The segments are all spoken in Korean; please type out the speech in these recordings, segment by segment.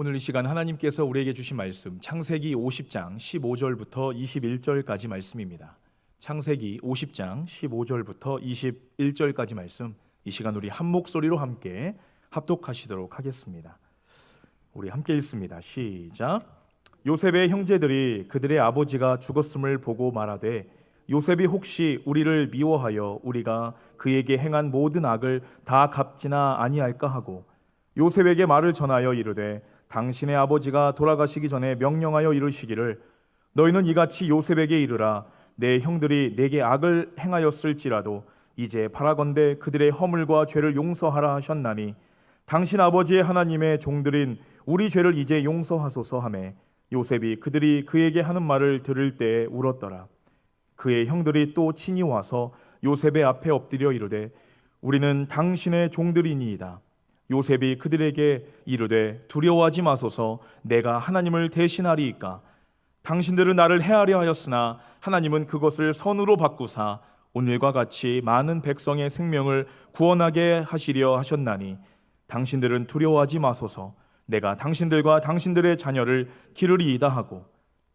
오늘 이 시간 하나님께서 우리에게 주신 말씀 창세기 50장 15절부터 21절까지 말씀입니다. 창세기 50장 15절부터 21절까지 말씀, 이 시간 우리 한 목소리로 함께 합독하시도록 하겠습니다. 우리 함께 읽습니다. 시작. 요셉의 형제들이 그들의 아버지가 죽었음을 보고 말하되 요셉이 혹시 우리를 미워하여 우리가 그에게 행한 모든 악을 다 갚지나 아니할까 하고 요셉에게 말을 전하여 이르되 당신의 아버지가 돌아가시기 전에 명령하여 이르시기를 너희는 이같이 요셉에게 이르라 내 형들이 내게 악을 행하였을지라도 이제 바라건대 그들의 허물과 죄를 용서하라 하셨나니 당신 아버지의 하나님의 종들인 우리 죄를 이제 용서하소서 하매 요셉이 그들이 그에게 하는 말을 들을 때에 울었더라. 그의 형들이 또 친히 와서 요셉의 앞에 엎드려 이르되 우리는 당신의 종들이니이다. 요셉이 그들에게 이르되 두려워하지 마소서 내가 하나님을 대신하리이까. 당신들은 나를 해하려 하였으나 하나님은 그것을 선으로 바꾸사 오늘과 같이 많은 백성의 생명을 구원하게 하시려 하셨나니 당신들은 두려워하지 마소서 내가 당신들과 당신들의 자녀를 기르리이다 하고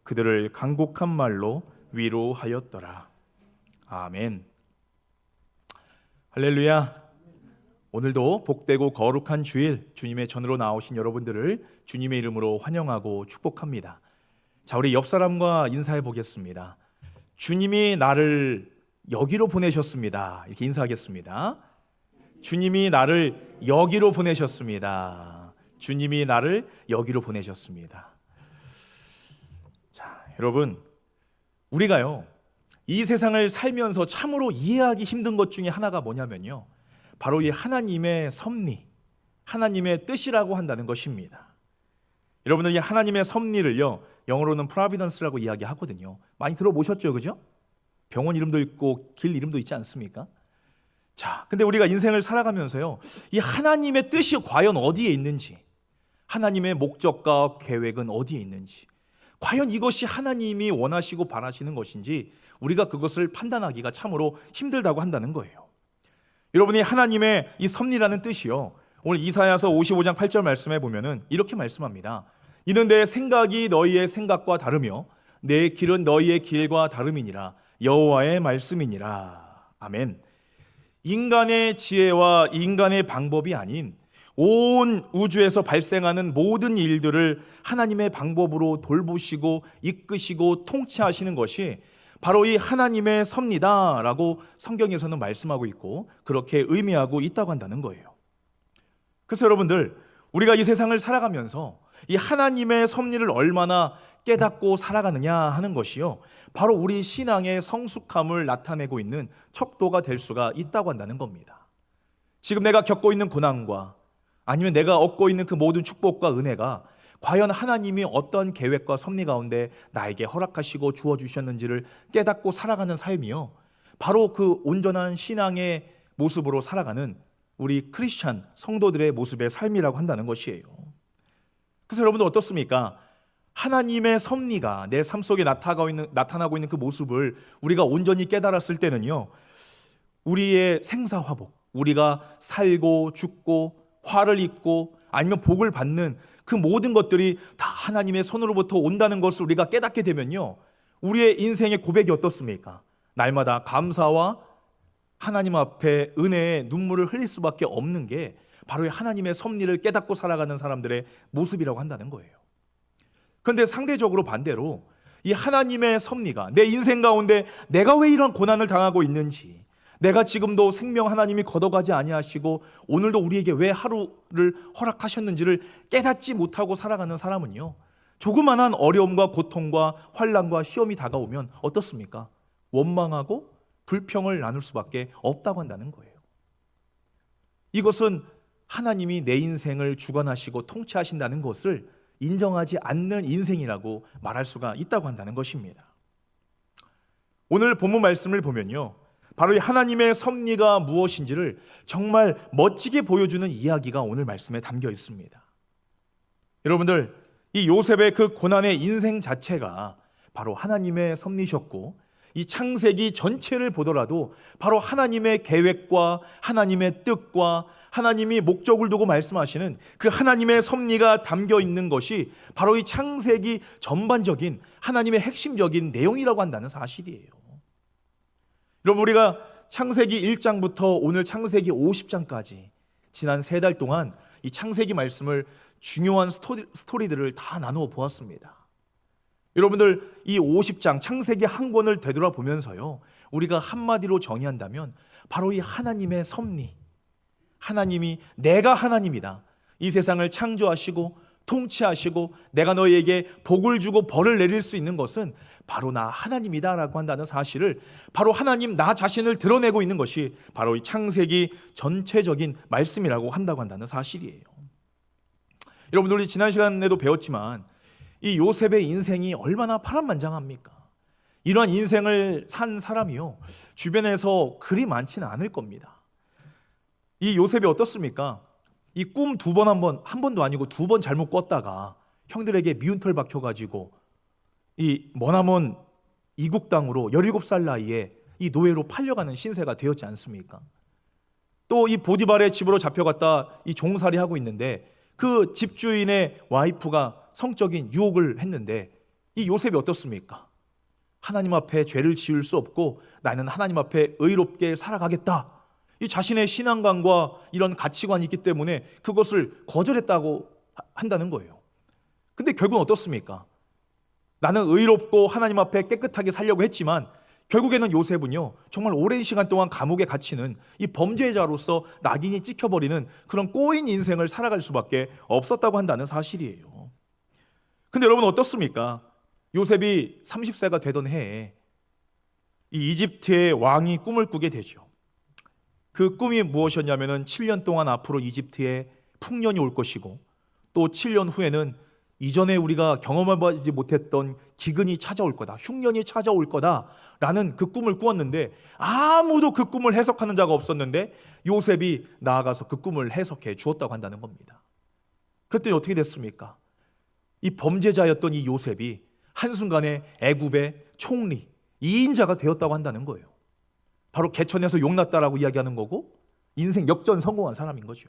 그들을 간곡한 말로 위로하였더라. 아멘. 할렐루야. 오늘도 복되고 거룩한 주일, 주님의 전으로 나오신 여러분들을 주님의 이름으로 환영하고 축복합니다. 자, 우리 옆 사람과 인사해 보겠습니다. 주님이 나를 여기로 보내셨습니다. 이렇게 인사하겠습니다. 주님이 나를 여기로 보내셨습니다. 주님이 나를 여기로 보내셨습니다. 자, 여러분, 우리가요, 이 세상을 살면서 참으로 이해하기 힘든 것 중에 하나가 뭐냐면요, 바로 이 하나님의 섭리, 하나님의 뜻이라고 한다는 것입니다. 여러분들 이 하나님의 섭리를요, 영어로는 providence라고 이야기하거든요. 많이 들어보셨죠, 그죠? 병원 이름도 있고 길 이름도 있지 않습니까? 자, 근데 우리가 인생을 살아가면서요, 이 하나님의 뜻이 과연 어디에 있는지, 하나님의 목적과 계획은 어디에 있는지, 과연 이것이 하나님이 원하시고 바라시는 것인지 우리가 그것을 판단하기가 참으로 힘들다고 한다는 거예요. 여러분이 하나님의 이 섭리라는 뜻이요, 오늘 이사야서 55장 8절 말씀에 보면은 이렇게 말씀합니다. 이는 내 생각이 너희의 생각과 다르며 내 길은 너희의 길과 다름이니라. 여호와의 말씀이니라. 아멘. 인간의 지혜와 인간의 방법이 아닌 온 우주에서 발생하는 모든 일들을 하나님의 방법으로 돌보시고 이끄시고 통치하시는 것이 바로 이 하나님의 섭리다라고 성경에서는 말씀하고 있고 그렇게 의미하고 있다고 한다는 거예요. 그래서 여러분들, 우리가 이 세상을 살아가면서 이 하나님의 섭리를 얼마나 깨닫고 살아가느냐 하는 것이요, 바로 우리 신앙의 성숙함을 나타내고 있는 척도가 될 수가 있다고 한다는 겁니다. 지금 내가 겪고 있는 고난과 아니면 내가 얻고 있는 그 모든 축복과 은혜가 과연 하나님이 어떤 계획과 섭리 가운데 나에게 허락하시고 주어주셨는지를 깨닫고 살아가는 삶이요, 바로 그 온전한 신앙의 모습으로 살아가는 우리 크리스찬 성도들의 모습의 삶이라고 한다는 것이에요. 그래서 여러분들 어떻습니까? 하나님의 섭리가 내 삶 속에 나타나고 있는 그 모습을 우리가 온전히 깨달았을 때는요, 우리의 생사화복, 우리가 살고 죽고 화를 입고 아니면 복을 받는 그 모든 것들이 다 하나님의 손으로부터 온다는 것을 우리가 깨닫게 되면요, 우리의 인생의 고백이 어떻습니까? 날마다 감사와 하나님 앞에 은혜의 눈물을 흘릴 수밖에 없는 게 바로 하나님의 섭리를 깨닫고 살아가는 사람들의 모습이라고 한다는 거예요. 그런데 상대적으로 반대로 이 하나님의 섭리가 내 인생 가운데 내가 왜 이런 고난을 당하고 있는지, 내가 지금도 생명 하나님이 걷어가지 아니하시고 오늘도 우리에게 왜 하루를 허락하셨는지를 깨닫지 못하고 살아가는 사람은요, 조그만한 어려움과 고통과 환난과 시험이 다가오면 어떻습니까? 원망하고 불평을 나눌 수밖에 없다고 한다는 거예요. 이것은 하나님이 내 인생을 주관하시고 통치하신다는 것을 인정하지 않는 인생이라고 말할 수가 있다고 한다는 것입니다. 오늘 본문 말씀을 보면요, 바로 이 하나님의 섭리가 무엇인지를 정말 멋지게 보여주는 이야기가 오늘 말씀에 담겨 있습니다. 여러분들, 이 요셉의 그 고난의 인생 자체가 바로 하나님의 섭리셨고, 이 창세기 전체를 보더라도 바로 하나님의 계획과 하나님의 뜻과 하나님이 목적을 두고 말씀하시는 그 하나님의 섭리가 담겨 있는 것이 바로 이 창세기 전반적인 하나님의 핵심적인 내용이라고 한다는 사실이에요. 여러분, 우리가 창세기 1장부터 오늘 창세기 50장까지 지난 3달 동안 이 창세기 말씀을 중요한 스토리들을 다 나누어 보았습니다. 여러분들, 이 50장 창세기 한 권을 되돌아보면서요, 우리가 한마디로 정의한다면 바로 이 하나님의 섭리, 하나님이 내가 하나님이다, 이 세상을 창조하시고 통치하시고 내가 너희에게 복을 주고 벌을 내릴 수 있는 것은 바로 나 하나님이다 라고 한다는 사실을, 바로 하나님 나 자신을 드러내고 있는 것이 바로 이 창세기 전체적인 말씀이라고 한다는 사실이에요. 여러분들, 우리 지난 시간에도 배웠지만 이 요셉의 인생이 얼마나 파란만장합니까? 이러한 인생을 산 사람이요, 주변에서 그리 많지는 않을 겁니다. 이 요셉이 어떻습니까? 이 꿈 한 번도 아니고 2번 잘못 꿨다가 형들에게 미운 털 박혀가지고 이 머나먼 이국 땅으로 17살 나이에 이 노예로 팔려가는 신세가 되었지 않습니까? 또 이 보디발의 집으로 잡혀갔다 이 종살이 하고 있는데 그 집주인의 와이프가 성적인 유혹을 했는데 이 요셉이 어떻습니까? 하나님 앞에 죄를 지을 수 없고 나는 하나님 앞에 의롭게 살아가겠다, 이 자신의 신앙관과 이런 가치관이 있기 때문에 그것을 거절했다고 한다는 거예요. 근데 결국은 어떻습니까? 나는 의롭고 하나님 앞에 깨끗하게 살려고 했지만 결국에는 요셉은요, 정말 오랜 시간 동안 감옥에 갇히는 이 범죄자로서 낙인이 찍혀버리는 그런 꼬인 인생을 살아갈 수밖에 없었다고 한다는 사실이에요. 근데 여러분, 어떻습니까? 요셉이 30세가 되던 해에 이 이집트의 왕이 꿈을 꾸게 되죠. 그 꿈이 무엇이었냐면은 7년 동안 앞으로 이집트에 풍년이 올 것이고 또 7년 후에는 이전에 우리가 경험해보지 못했던 기근이 찾아올 거다, 흉년이 찾아올 거다라는 그 꿈을 꾸었는데 아무도 그 꿈을 해석하는 자가 없었는데 요셉이 나아가서 그 꿈을 해석해 주었다고 한다는 겁니다. 그랬더니 어떻게 됐습니까? 이 범죄자였던 이 요셉이 한순간에 애굽의 총리, 2인자가 되었다고 한다는 거예요. 바로 개천에서 용났다라고 이야기하는 거고 인생 역전 성공한 사람인 거죠.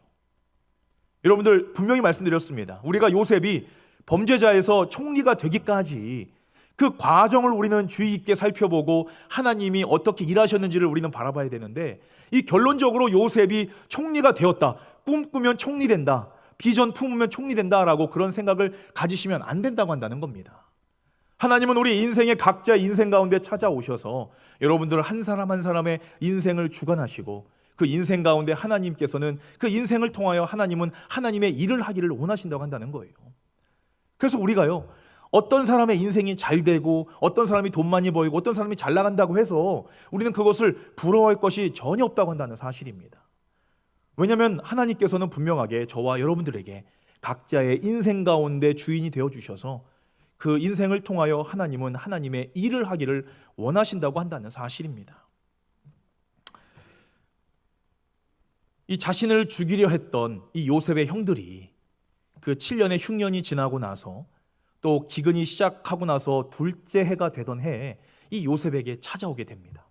여러분들, 분명히 말씀드렸습니다. 우리가 요셉이 범죄자에서 총리가 되기까지 그 과정을 우리는 주의 깊게 살펴보고 하나님이 어떻게 일하셨는지를 우리는 바라봐야 되는데, 이 결론적으로 요셉이 총리가 되었다, 꿈꾸면 총리 된다, 비전 품으면 총리 된다라고 그런 생각을 가지시면 안 된다고 한다는 겁니다. 하나님은 우리 인생의 각자의 인생 가운데 찾아오셔서 여러분들 한 사람 한 사람의 인생을 주관하시고 그 인생 가운데 하나님께서는 그 인생을 통하여 하나님은 하나님의 일을 하기를 원하신다고 한다는 거예요. 그래서 우리가요, 어떤 사람의 인생이 잘 되고 어떤 사람이 돈 많이 벌고 어떤 사람이 잘 나간다고 해서 우리는 그것을 부러워할 것이 전혀 없다고 한다는 사실입니다. 왜냐하면 하나님께서는 분명하게 저와 여러분들에게 각자의 인생 가운데 주인이 되어주셔서 그 인생을 통하여 하나님은 하나님의 일을 하기를 원하신다고 한다는 사실입니다. 이 자신을 죽이려 했던 이 요셉의 형들이 그 7년의 흉년이 지나고 나서 또 기근이 시작하고 나서 둘째 해가 되던 해에 이 요셉에게 찾아오게 됩니다.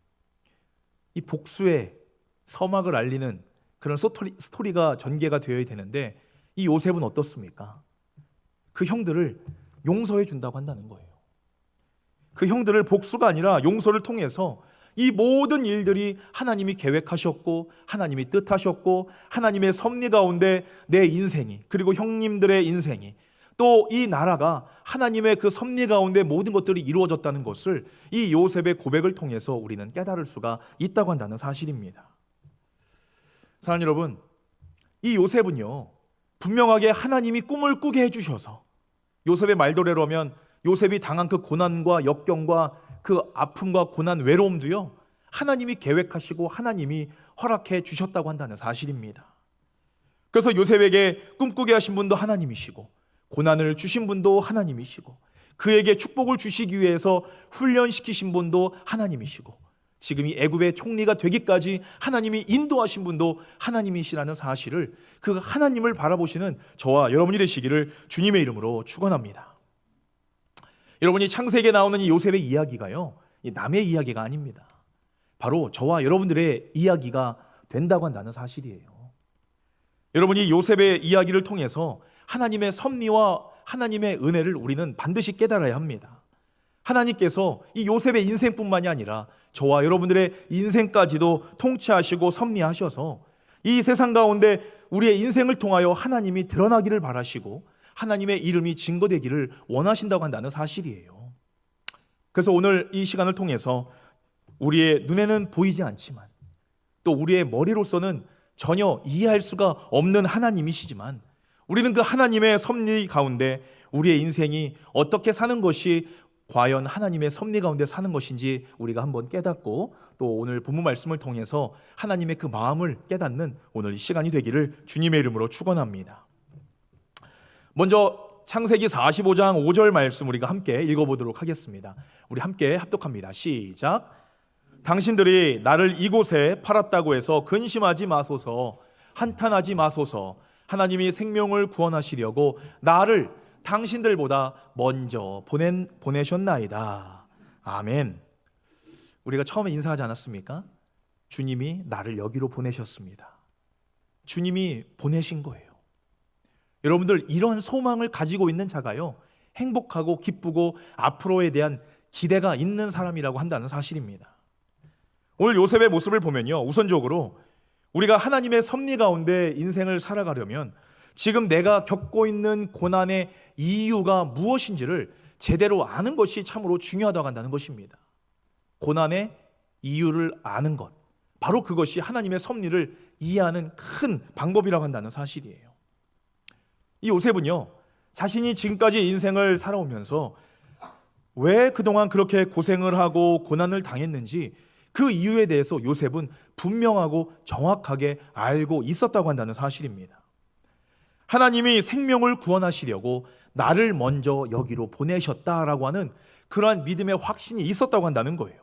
이 복수의 서막을 알리는 그런 스토리가 전개가 되어야 되는데 이 요셉은 어떻습니까? 그 형들을 용서해 준다고 한다는 거예요. 그 형들을 복수가 아니라 용서를 통해서 이 모든 일들이 하나님이 계획하셨고 하나님이 뜻하셨고 하나님의 섭리 가운데 내 인생이, 그리고 형님들의 인생이, 또 이 나라가 하나님의 그 섭리 가운데 모든 것들이 이루어졌다는 것을 이 요셉의 고백을 통해서 우리는 깨달을 수가 있다고 한다는 사실입니다. 사랑하는 여러분, 이 요셉은요, 분명하게 하나님이 꿈을 꾸게 해주셔서, 요셉의 말대로 하면 요셉이 당한 그 고난과 역경과 그 아픔과 고난, 외로움도요, 하나님이 계획하시고 하나님이 허락해 주셨다고 한다는 사실입니다. 그래서 요셉에게 꿈꾸게 하신 분도 하나님이시고 고난을 주신 분도 하나님이시고 그에게 축복을 주시기 위해서 훈련시키신 분도 하나님이시고 지금 이 애굽의 총리가 되기까지 하나님이 인도하신 분도 하나님이시라는 사실을, 그 하나님을 바라보시는 저와 여러분이 되시기를 주님의 이름으로 축원합니다. 여러분이 창세기에 나오는 이 요셉의 이야기가요, 이 남의 이야기가 아닙니다. 바로 저와 여러분들의 이야기가 된다고 한다는 사실이에요. 여러분이 요셉의 이야기를 통해서 하나님의 섭리와 하나님의 은혜를 우리는 반드시 깨달아야 합니다. 하나님께서 이 요셉의 인생뿐만이 아니라 저와 여러분들의 인생까지도 통치하시고 섭리하셔서 이 세상 가운데 우리의 인생을 통하여 하나님이 드러나기를 바라시고 하나님의 이름이 증거되기를 원하신다고 한다는 사실이에요. 그래서 오늘 이 시간을 통해서 우리의 눈에는 보이지 않지만 또 우리의 머리로서는 전혀 이해할 수가 없는 하나님이시지만 우리는 그 하나님의 섭리 가운데 우리의 인생이 어떻게 사는 것이 과연 하나님의 섭리 가운데 사는 것인지 우리가 한번 깨닫고 또 오늘 본문 말씀을 통해서 하나님의 그 마음을 깨닫는 오늘 이 시간이 되기를 주님의 이름으로 축원합니다. 먼저 창세기 45장 5절 말씀 우리가 함께 읽어보도록 하겠습니다. 우리 함께 합독합니다. 시작. 당신들이 나를 이곳에 팔았다고 해서 근심하지 마소서, 한탄하지 마소서. 하나님이 생명을 구원하시려고 나를 당신들보다 먼저 보내셨나이다. 아멘. 우리가 처음에 인사하지 않았습니까? 주님이 나를 여기로 보내셨습니다. 주님이 보내신 거예요. 여러분들 이런 소망을 가지고 있는 자가요, 행복하고 기쁘고 앞으로에 대한 기대가 있는 사람이라고 한다는 사실입니다. 오늘 요셉의 모습을 보면요, 우선적으로 우리가 하나님의 섭리 가운데 인생을 살아가려면 지금 내가 겪고 있는 고난의 이유가 무엇인지를 제대로 아는 것이 참으로 중요하다고 한다는 것입니다. 고난의 이유를 아는 것, 바로 그것이 하나님의 섭리를 이해하는 큰 방법이라고 한다는 사실이에요. 이 요셉은요, 자신이 지금까지 인생을 살아오면서 왜 그동안 그렇게 고생을 하고 고난을 당했는지 그 이유에 대해서 요셉은 분명하고 정확하게 알고 있었다고 한다는 사실입니다. 하나님이 생명을 구원하시려고 나를 먼저 여기로 보내셨다라고 하는 그러한 믿음의 확신이 있었다고 한다는 거예요.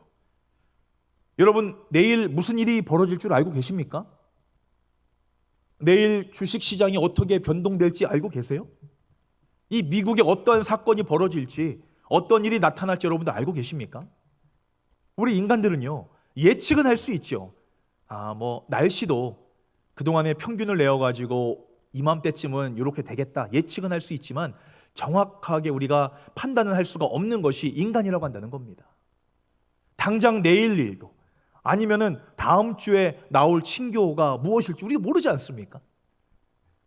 여러분, 내일 무슨 일이 벌어질 줄 알고 계십니까? 내일 주식시장이 어떻게 변동될지 알고 계세요? 이 미국에 어떠한 사건이 벌어질지, 어떤 일이 나타날지 여러분들 알고 계십니까? 우리 인간들은요, 예측은 할 수 있죠. 날씨도 그동안에 평균을 내어가지고 이맘때쯤은 이렇게 되겠다, 예측은 할 수 있지만 정확하게 우리가 판단을 할 수가 없는 것이 인간이라고 한다는 겁니다. 당장 내일 일도 아니면은 다음 주에 나올 징조가 무엇일지 우리가 모르지 않습니까?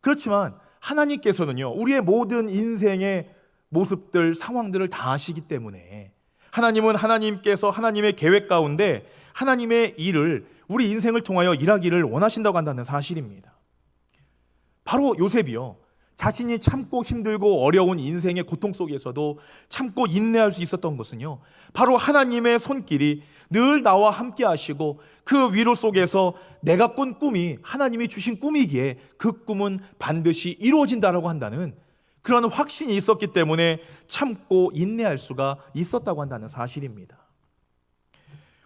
그렇지만 하나님께서는요, 우리의 모든 인생의 모습들, 상황들을 다 아시기 때문에 하나님은 하나님께서 하나님의 계획 가운데 하나님의 일을 우리 인생을 통하여 일하기를 원하신다고 한다는 사실입니다. 바로 요셉이요, 자신이 참고 힘들고 어려운 인생의 고통 속에서도 참고 인내할 수 있었던 것은요, 바로 하나님의 손길이 늘 나와 함께 하시고 그 위로 속에서 내가 꾼 꿈이 하나님이 주신 꿈이기에 그 꿈은 반드시 이루어진다라고 한다는 그런 확신이 있었기 때문에 참고 인내할 수가 있었다고 한다는 사실입니다.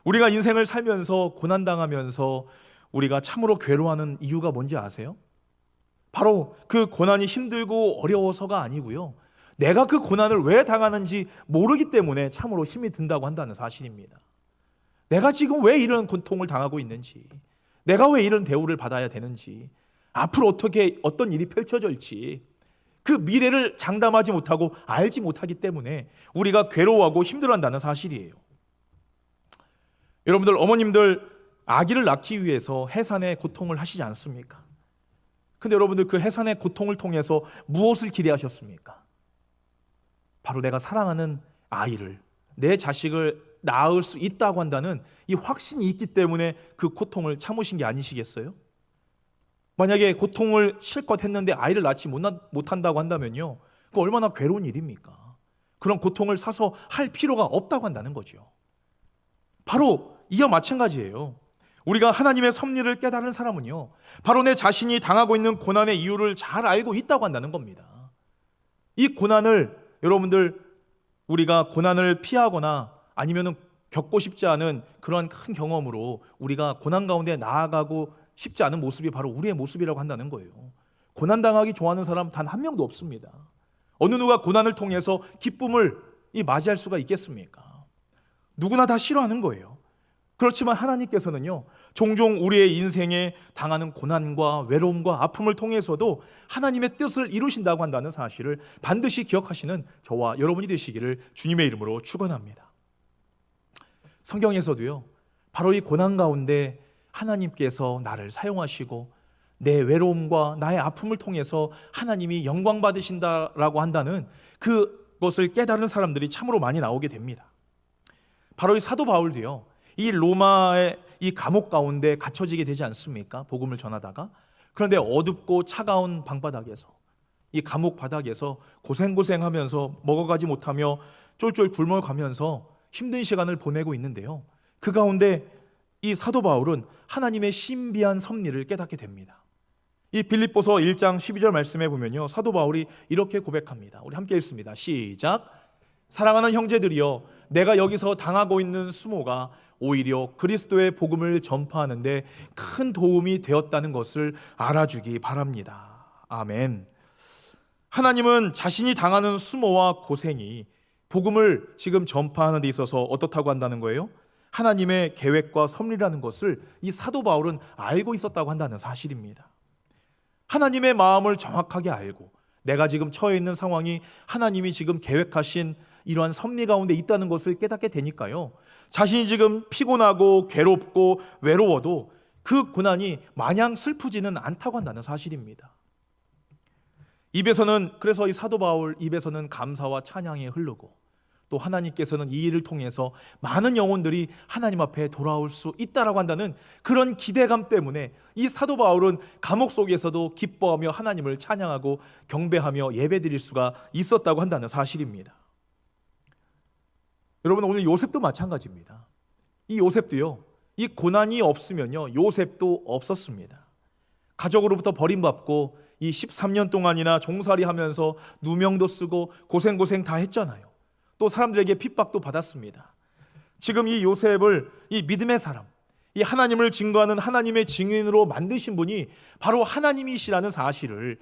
우리가 인생을 살면서 고난당하면서 우리가 참으로 괴로워하는 이유가 뭔지 아세요? 바로 그 고난이 힘들고 어려워서가 아니고요, 내가 그 고난을 왜 당하는지 모르기 때문에 참으로 힘이 든다고 한다는 사실입니다. 내가 지금 왜 이런 고통을 당하고 있는지, 내가 왜 이런 대우를 받아야 되는지, 앞으로 어떻게 어떤 일이 펼쳐질지 그 미래를 장담하지 못하고 알지 못하기 때문에 우리가 괴로워하고 힘들어한다는 사실이에요. 여러분들, 어머님들 아기를 낳기 위해서 해산의 고통을 하시지 않습니까? 근데 여러분들 그 해산의 고통을 통해서 무엇을 기대하셨습니까? 바로 내가 사랑하는 아이를, 내 자식을 낳을 수 있다고 한다는 이 확신이 있기 때문에 그 고통을 참으신 게 아니시겠어요? 만약에 고통을 실컷 했는데 아이를 낳지 못한다고 한다면요, 그 얼마나 괴로운 일입니까? 그런 고통을 사서 할 필요가 없다고 한다는 거죠. 바로 이와 마찬가지예요. 우리가 하나님의 섭리를 깨달은 사람은요, 바로 내 자신이 당하고 있는 고난의 이유를 잘 알고 있다고 한다는 겁니다. 이 고난을 여러분들, 우리가 고난을 피하거나 아니면 겪고 싶지 않은 그러한 큰 경험으로 우리가 고난 가운데 나아가고 싶지 않은 모습이 바로 우리의 모습이라고 한다는 거예요. 고난당하기 좋아하는 사람 단 한 명도 없습니다. 어느 누가 고난을 통해서 기쁨을 맞이할 수가 있겠습니까? 누구나 다 싫어하는 거예요. 그렇지만 하나님께서는요, 종종 우리의 인생에 당하는 고난과 외로움과 아픔을 통해서도 하나님의 뜻을 이루신다고 한다는 사실을 반드시 기억하시는 저와 여러분이 되시기를 주님의 이름으로 축원합니다. 성경에서도요, 바로 이 고난 가운데 하나님께서 나를 사용하시고 내 외로움과 나의 아픔을 통해서 하나님이 영광 받으신다라고 한다는 그것을 깨달은 사람들이 참으로 많이 나오게 됩니다. 바로 이 사도 바울도요, 이 로마의 이 감옥 가운데 갇혀지게 되지 않습니까? 복음을 전하다가. 그런데 어둡고 차가운 방바닥에서, 이 감옥 바닥에서 고생하면서 먹어가지 못하며 쫄쫄 굶어가면서 힘든 시간을 보내고 있는데요, 그 가운데 이 사도 바울은 하나님의 신비한 섭리를 깨닫게 됩니다. 이 빌립보서 1장 12절 말씀에 보면요, 사도 바울이 이렇게 고백합니다. 우리 함께 읽습니다. 시작. 사랑하는 형제들이여, 내가 여기서 당하고 있는 수모가 오히려 그리스도의 복음을 전파하는데 큰 도움이 되었다는 것을 알아주기 바랍니다. 아멘. 하나님은 자신이 당하는 수모와 고생이 복음을 지금 전파하는 데 있어서 어떻다고 한다는 거예요? 하나님의 계획과 섭리라는 것을 이 사도 바울은 알고 있었다고 한다는 사실입니다. 하나님의 마음을 정확하게 알고 내가 지금 처해 있는 상황이 하나님이 지금 계획하신 이러한 섭리 가운데 있다는 것을 깨닫게 되니까요, 자신이 지금 피곤하고 괴롭고 외로워도 그 고난이 마냥 슬프지는 않다고 한다는 사실입니다. 입에서는, 그래서 이 사도 바울 입에서는 감사와 찬양이 흐르고 또 하나님께서는 이 일을 통해서 많은 영혼들이 하나님 앞에 돌아올 수 있다라고 한다는 그런 기대감 때문에 이 사도 바울은 감옥 속에서도 기뻐하며 하나님을 찬양하고 경배하며 예배드릴 수가 있었다고 한다는 사실입니다. 여러분, 오늘 요셉도 마찬가지입니다. 이 요셉도요, 이 고난이 없으면요, 요셉도 없었습니다. 가족으로부터 버림받고 이 13년 동안이나 종살이 하면서 누명도 쓰고 고생 다 했잖아요. 또 사람들에게 핍박도 받았습니다. 지금 이 요셉을 이 믿음의 사람, 이 하나님을 증거하는 하나님의 증인으로 만드신 분이 바로 하나님이시라는 사실을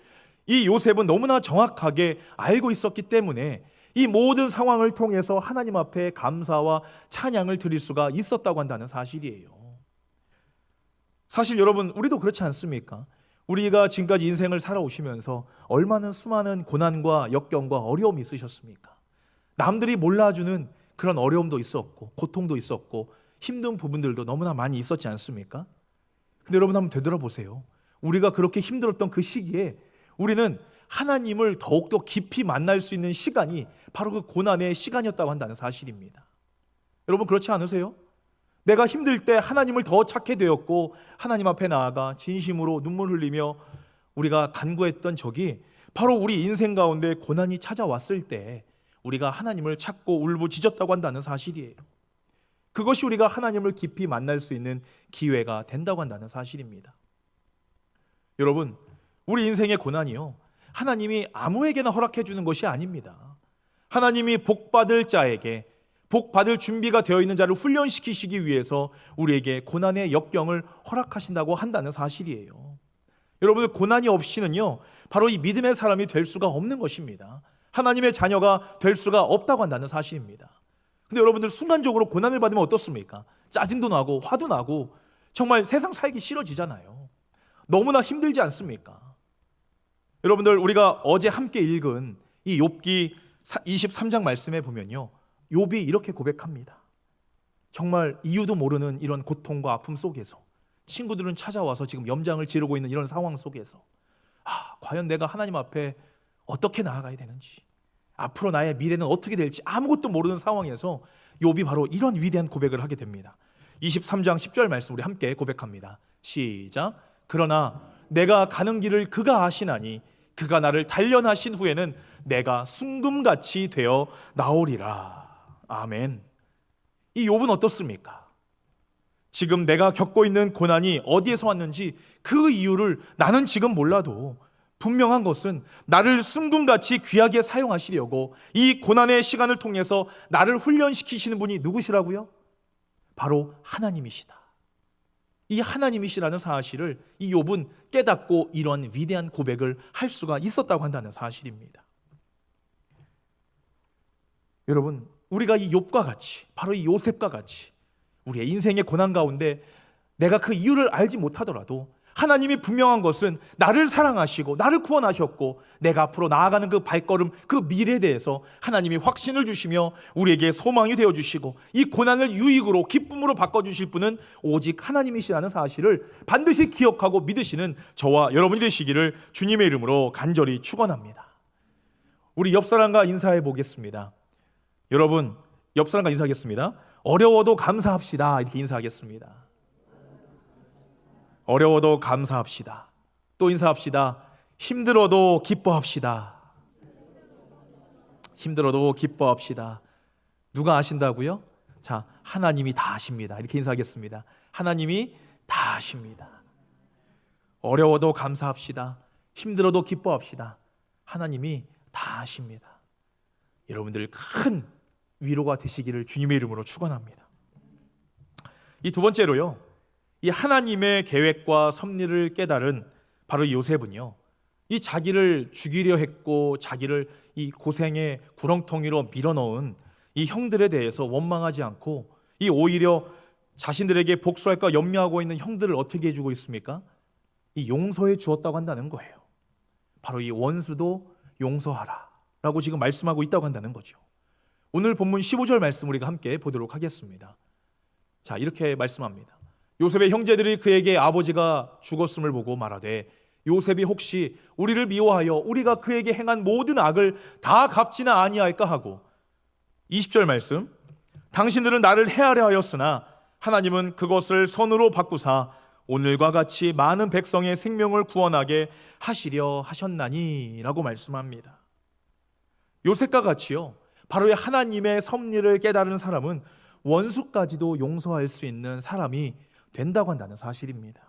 이 요셉은 너무나 정확하게 알고 있었기 때문에 이 모든 상황을 통해서 하나님 앞에 감사와 찬양을 드릴 수가 있었다고 한다는 사실이에요. 사실 여러분, 우리도 그렇지 않습니까? 우리가 지금까지 인생을 살아오시면서 얼마나 수많은 고난과 역경과 어려움이 있으셨습니까? 남들이 몰라주는 그런 어려움도 있었고 고통도 있었고 힘든 부분들도 너무나 많이 있었지 않습니까? 근데 여러분, 한번 되돌아보세요. 우리가 그렇게 힘들었던 그 시기에 우리는 하나님을 더욱더 깊이 만날 수 있는 시간이 바로 그 고난의 시간이었다고 한다는 사실입니다. 여러분, 그렇지 않으세요? 내가 힘들 때 하나님을 더 찾게 되었고 하나님 앞에 나아가 진심으로 눈물 흘리며 우리가 간구했던 적이 바로 우리 인생 가운데 고난이 찾아왔을 때 우리가 하나님을 찾고 울부짖었다고 한다는 사실이에요. 그것이 우리가 하나님을 깊이 만날 수 있는 기회가 된다고 한다는 사실입니다. 여러분, 우리 인생의 고난이요, 하나님이 아무에게나 허락해 주는 것이 아닙니다. 하나님이 복받을 자에게, 복받을 준비가 되어 있는 자를 훈련시키시기 위해서 우리에게 고난의 역경을 허락하신다고 한다는 사실이에요. 여러분, 고난이 없이는요, 바로 이 믿음의 사람이 될 수가 없는 것입니다. 하나님의 자녀가 될 수가 없다고 한다는 사실입니다. 근데 여러분들, 순간적으로 고난을 받으면 어떻습니까? 짜증도 나고 화도 나고 정말 세상 살기 싫어지잖아요. 너무나 힘들지 않습니까? 여러분들, 우리가 어제 함께 읽은 이 욥기 23장 말씀에 보면요, 욥이 이렇게 고백합니다. 정말 이유도 모르는 이런 고통과 아픔 속에서 친구들은 찾아와서 지금 염장을 지르고 있는 이런 상황 속에서 과연 내가 하나님 앞에 어떻게 나아가야 되는지, 앞으로 나의 미래는 어떻게 될지 아무것도 모르는 상황에서 욥이 바로 이런 위대한 고백을 하게 됩니다. 23장 10절 말씀 우리 함께 고백합니다. 시작. 그러나 내가 가는 길을 그가 아시나니 그가 나를 단련하신 후에는 내가 순금같이 되어 나오리라. 아멘. 이 욥은 어떻습니까? 지금 내가 겪고 있는 고난이 어디에서 왔는지 그 이유를 나는 지금 몰라도 분명한 것은 나를 순금같이 귀하게 사용하시려고 이 고난의 시간을 통해서 나를 훈련시키시는 분이 누구시라고요? 바로 하나님이시다. 이 하나님이시라는 사실을 이 욥은 깨닫고 이런 위대한 고백을 할 수가 있었다고 한다는 사실입니다. 여러분, 우리가 이 욥과 같이, 바로 이 요셉과 같이 우리의 인생의 고난 가운데 내가 그 이유를 알지 못하더라도 하나님이 분명한 것은 나를 사랑하시고 나를 구원하셨고 내가 앞으로 나아가는 그 발걸음, 그 미래에 대해서 하나님이 확신을 주시며 우리에게 소망이 되어주시고 이 고난을 유익으로 기쁨으로 바꿔주실 분은 오직 하나님이시라는 사실을 반드시 기억하고 믿으시는 저와 여러분이 되시기를 주님의 이름으로 간절히 축원합니다. 우리 옆 사람과 인사해 보겠습니다. 여러분, 옆 사람과 인사하겠습니다. 어려워도 감사합시다. 이렇게 인사하겠습니다. 어려워도 감사합시다. 또 인사합시다. 힘들어도 기뻐합시다. 힘들어도 기뻐합시다. 누가 아신다고요? 자, 하나님이 다 아십니다. 이렇게 인사하겠습니다. 하나님이 다 아십니다. 어려워도 감사합시다. 힘들어도 기뻐합시다. 하나님이 다 아십니다. 여러분들 큰 위로가 되시기를 주님의 이름으로 축원합니다. 이 두 번째로요, 이 하나님의 계획과 섭리를 깨달은 바로 이 요셉은요, 이 자기를 죽이려 했고 자기를 이 고생의 구렁텅이로 밀어넣은 이 형들에 대해서 원망하지 않고 이 오히려 자신들에게 복수할까 염려하고 있는 형들을 어떻게 해주고 있습니까? 이 용서해 주었다고 한다는 거예요. 바로 이 원수도 용서하라 라고 지금 말씀하고 있다고 한다는 거죠. 오늘 본문 15절 말씀 우리가 함께 보도록 하겠습니다. 자, 이렇게 말씀합니다. 요셉의 형제들이 그에게 아버지가 죽었음을 보고 말하되 요셉이 혹시 우리를 미워하여 우리가 그에게 행한 모든 악을 다 갚지는 아니할까 하고 20절 말씀, 당신들은 나를 해하려 하였으나 하나님은 그것을 선으로 바꾸사 오늘과 같이 많은 백성의 생명을 구원하게 하시려 하셨나니 라고 말씀합니다. 요셉과 같이요, 바로 이 하나님의 섭리를 깨달은 사람은 원수까지도 용서할 수 있는 사람이 된다고 한다는 사실입니다.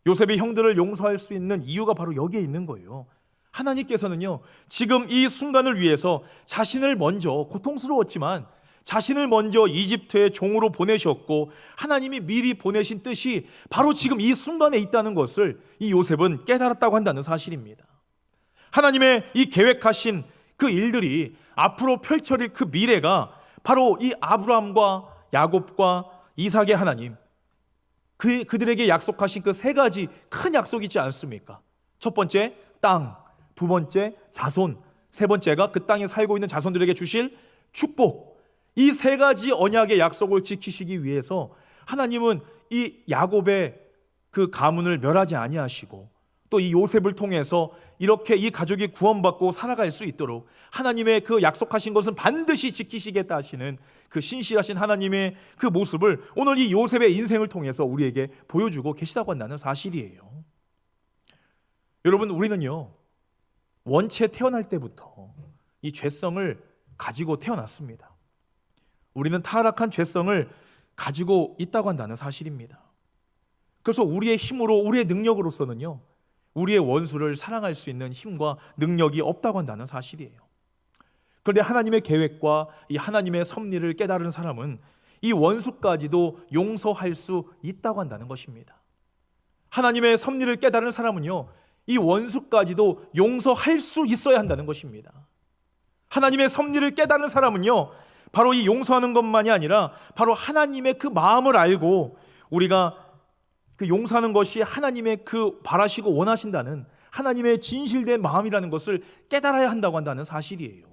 요셉이 형들을 용서할 수 있는 이유가 바로 여기에 있는 거예요. 하나님께서는요, 지금 이 순간을 위해서 자신을 먼저, 고통스러웠지만 자신을 먼저 이집트의 종으로 보내셨고 하나님이 미리 보내신 뜻이 바로 지금 이 순간에 있다는 것을 이 요셉은 깨달았다고 한다는 사실입니다. 하나님의 이 계획하신 그 일들이 앞으로 펼쳐질 그 미래가 바로 이 아브라함과 야곱과 이삭의 하나님, 그들에게 약속하신 그 세 가지 큰 약속이 있지 않습니까? 첫 번째 땅, 두 번째 자손, 세 번째가 그 땅에 살고 있는 자손들에게 주실 축복. 이 세 가지 언약의 약속을 지키시기 위해서 하나님은 이 야곱의 그 가문을 멸하지 아니하시고 또 이 요셉을 통해서 이렇게 이 가족이 구원받고 살아갈 수 있도록 하나님의 그 약속하신 것은 반드시 지키시겠다 하시는 그 신실하신 하나님의 그 모습을 오늘 이 요셉의 인생을 통해서 우리에게 보여주고 계시다고 한다는 사실이에요. 여러분, 우리는요, 원체 태어날 때부터 이 죄성을 가지고 태어났습니다. 우리는 타락한 죄성을 가지고 있다고 한다는 사실입니다. 그래서 우리의 힘으로, 우리의 능력으로서는요, 우리의 원수를 사랑할 수 있는 힘과 능력이 없다고 한다는 사실이에요. 그런데 하나님의 계획과 이 하나님의 섭리를 깨달은 사람은 이 원수까지도 용서할 수 있다고 한다는 것입니다. 하나님의 섭리를 깨달은 사람은요, 이 원수까지도 용서할 수 있어야 한다는 것입니다. 하나님의 섭리를 깨달은 사람은요, 바로 이 용서하는 것만이 아니라 바로 하나님의 그 마음을 알고 우리가 그 용서하는 것이 하나님의 그 바라시고 원하신다는 하나님의 진실된 마음이라는 것을 깨달아야 한다고 한다는 사실이에요.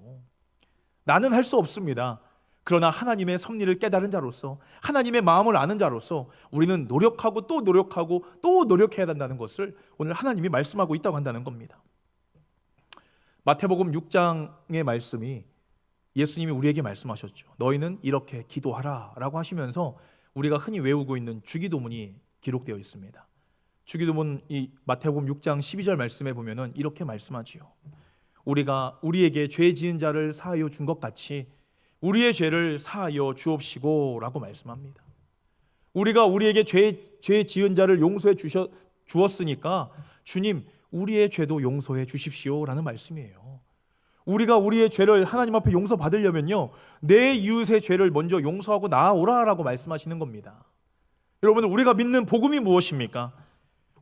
나는 할 수 없습니다. 그러나 하나님의 섭리를 깨달은 자로서, 하나님의 마음을 아는 자로서 우리는 노력하고 또 노력하고 또 노력해야 한다는 것을 오늘 하나님이 말씀하고 있다고 한다는 겁니다. 마태복음 6장의 말씀이 예수님이 우리에게 말씀하셨죠. 너희는 이렇게 기도하라 라고 하시면서 우리가 흔히 외우고 있는 주기도문이 기록되어 있습니다. 주기도문 이 마태복음 6장 12절 말씀에 보면은 이렇게 말씀하지요. 우리가 우리에게 죄 지은 자를 사하여 준 것 같이 우리의 죄를 사하여 주옵시고 라고 말씀합니다. 우리가 우리에게 죄 지은 자를 용서해 주었으니까 주님, 우리의 죄도 용서해 주십시오 라는 말씀이에요. 우리가 우리의 죄를 하나님 앞에 용서받으려면요, 내 이웃의 죄를 먼저 용서하고 나아오라 라고 말씀하시는 겁니다. 여러분, 우리가 믿는 복음이 무엇입니까?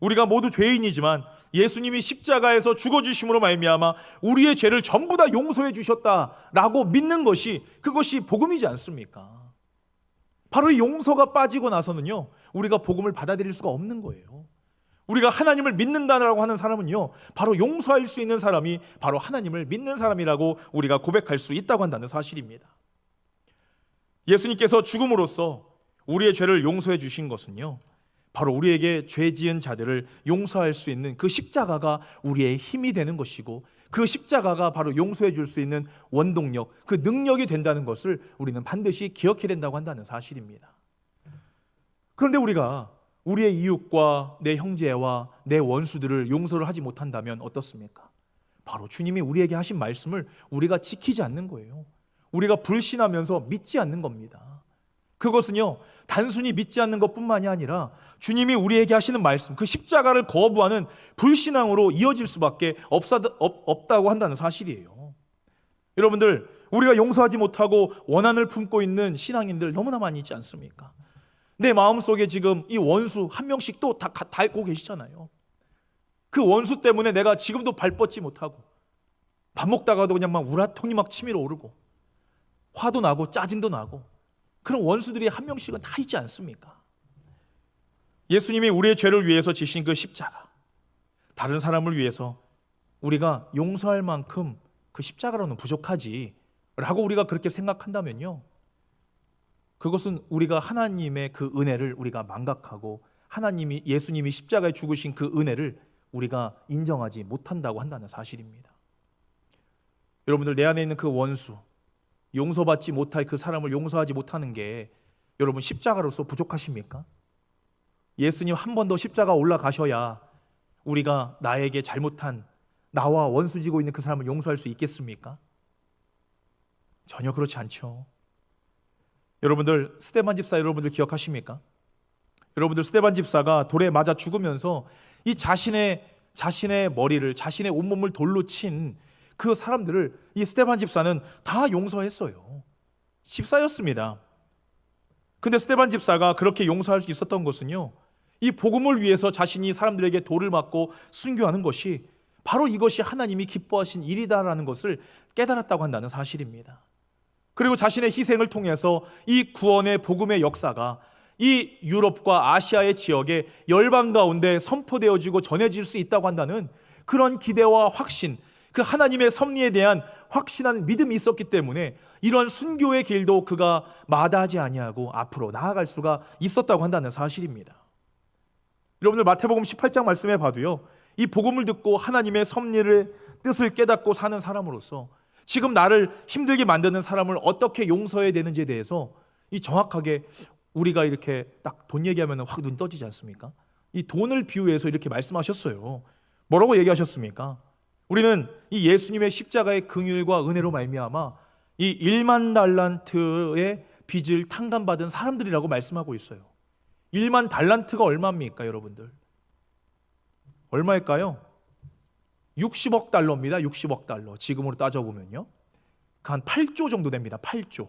우리가 모두 죄인이지만 예수님이 십자가에서 죽어주심으로 말미암아 우리의 죄를 전부 다 용서해 주셨다라고 믿는 것이, 그것이 복음이지 않습니까? 바로 이 용서가 빠지고 나서는요, 우리가 복음을 받아들일 수가 없는 거예요. 우리가 하나님을 믿는다라고 하는 사람은요, 바로 용서할 수 있는 사람이 바로 하나님을 믿는 사람이라고 우리가 고백할 수 있다고 한다는 사실입니다. 예수님께서 죽음으로써 우리의 죄를 용서해 주신 것은요, 바로 우리에게 죄 지은 자들을 용서할 수 있는 그 십자가가 우리의 힘이 되는 것이고, 그 십자가가 바로 용서해 줄 수 있는 원동력, 그 능력이 된다는 것을 우리는 반드시 기억해야 된다고 한다는 사실입니다. 그런데 우리가 우리의 이웃과 내 형제와 내 원수들을 용서를 하지 못한다면 어떻습니까? 바로 주님이 우리에게 하신 말씀을 우리가 지키지 않는 거예요. 우리가 불신하면서 믿지 않는 겁니다. 그것은요, 단순히 믿지 않는 것뿐만이 아니라 주님이 우리에게 하시는 말씀, 그 십자가를 거부하는 불신앙으로 이어질 수밖에 없다고 한다는 사실이에요. 여러분들, 우리가 용서하지 못하고 원한을 품고 있는 신앙인들 너무나 많이 있지 않습니까? 내 마음속에 지금 이 원수 한 명씩 또 다 있고 계시잖아요. 그 원수 때문에 내가 지금도 발 뻗지 못하고, 밥 먹다가도 그냥 막 우라통이 막 치밀어 오르고, 화도 나고 짜증도 나고, 그런 원수들이 한 명씩은 다 있지 않습니까? 예수님이 우리의 죄를 위해서 지신 그 십자가, 다른 사람을 위해서 우리가 용서할 만큼 그 십자가로는 부족하지 라고 우리가 그렇게 생각한다면요, 그것은 우리가 하나님의 그 은혜를 우리가 망각하고, 하나님이, 예수님이 십자가에 죽으신 그 은혜를 우리가 인정하지 못한다고 한다는 사실입니다. 여러분들, 내 안에 있는 그 원수, 용서받지 못할 그 사람을 용서하지 못하는 게 여러분 십자가로서 부족하십니까? 예수님 한 번 더 십자가 올라가셔야 우리가 나에게 잘못한, 나와 원수지고 있는 그 사람을 용서할 수 있겠습니까? 전혀 그렇지 않죠. 여러분들, 스데반 집사 여러분들 기억하십니까? 여러분들, 스데반 집사가 돌에 맞아 죽으면서 이 자신의 머리를, 자신의 온몸을 돌로 친 그 사람들을 이 스데반 집사는 다 용서했어요. 집사였습니다. 근데 스데반 집사가 그렇게 용서할 수 있었던 것은요, 이 복음을 위해서 자신이 사람들에게 돌을 맞고 순교하는 것이 바로 이것이 하나님이 기뻐하신 일이다라는 것을 깨달았다고 한다는 사실입니다. 그리고 자신의 희생을 통해서 이 구원의 복음의 역사가 이 유럽과 아시아의 지역에 열방 가운데 선포되어지고 전해질 수 있다고 한다는 그런 기대와 확신, 그 하나님의 섭리에 대한 확신한 믿음이 있었기 때문에 이런 순교의 길도 그가 마다하지 아니하고 앞으로 나아갈 수가 있었다고 한다는 사실입니다. 여러분들, 마태복음 18장 말씀에 봐도요, 이 복음을 듣고 하나님의 섭리를 뜻을 깨닫고 사는 사람으로서 지금 나를 힘들게 만드는 사람을 어떻게 용서해야 되는지에 대해서 이 정확하게 우리가 이렇게 딱 돈 얘기하면 확 눈 떠지지 않습니까? 이 돈을 비유해서 이렇게 말씀하셨어요. 뭐라고 얘기하셨습니까? 우리는 이 예수님의 십자가의 긍휼과 은혜로 말미암아 이 1만 달란트의 빚을 탕감받은 사람들이라고 말씀하고 있어요. 1만 달란트가 얼마입니까, 여러분들? 얼마일까요? 60억 달러입니다. 60억 달러. 지금으로 따져보면요, 한 8조 정도 됩니다. 8조.